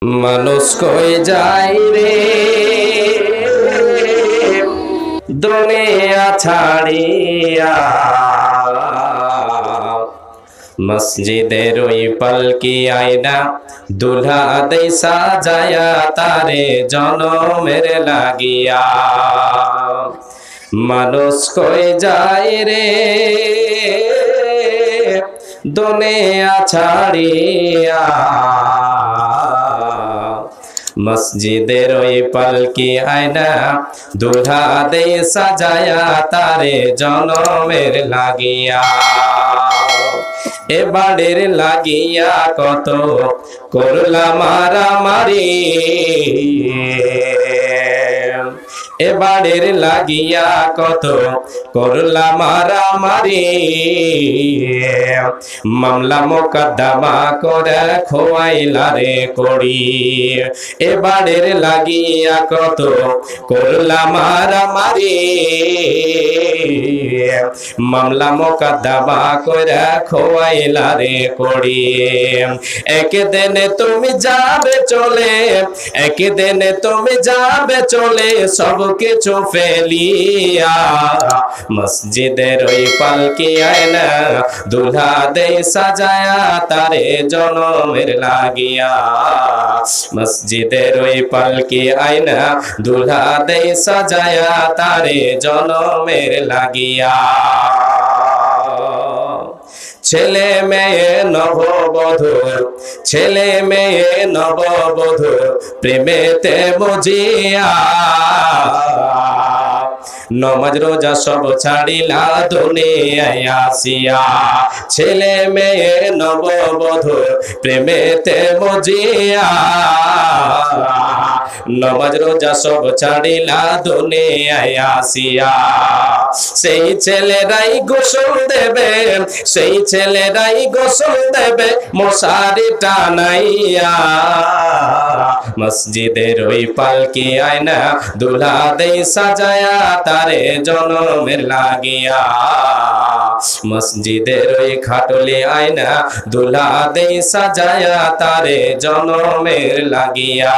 মানুষ কই যায় রে দুনিয়া ছাড়িয়া, মসজিদের ওই পালকি আয়না দুলহা দেই সাজায়া তারে জনমের লাগিয়া। মানুষ কই যায় রে দুনিয়া ছাড়িয়া, মসজিদের ওই পালকি আয়না দুলহা দেই সাজায়া তারে জনমের লাগিয়া। এবারের লাগিয়া কত করলা মারামারি, এবারের লাগিয়া কত করলা মারামারি, মামলা মোকদ্দমা করে খোয়াইলা রে করি। এবারের লাগিয়া কত করলা মারামারি, মামলা মোকদ্দমা করে খোয়াইলা রে করি। একদিন তুমি যাবে চলে, একদিন তুমি যাবে চলে সব কিছু ফেলিয়া, মসজিদের ওই পালকি আয়না দুলহা দেই সাজায়া তারে জনমের লাগিয়া। মসজিদের ওই পালকি আয়না দুলহা দেই সাজায়া তারে জনমের লাগিয়া। ছেলে মেয়ে নববধূর, ছেলে মেয়ে নববধূর প্রেমেতে মজিয়া, নমাজ রোজা সব ছাড়িলা দুনিয়ায় আসিয়া। ছেলে মেয়ে নববধূর প্রেমেতে মজিয়া, নমাজ রোজা সব ছাড়িলা দুনিয়ায় আসিয়া। সেই ছেলেরাই গোসল দেবে, সেই ছেলেরাই গোসল দেবে মশারি টানাইয়া, মসজিদের ওই পালকি আয়না দুলহা দেই সাজায়া তারে জনমের লাগিয়া। মসজিদের ওই খাটলি আয়না দুলহা দেই সাজায়া তারে জনমের লাগিয়া।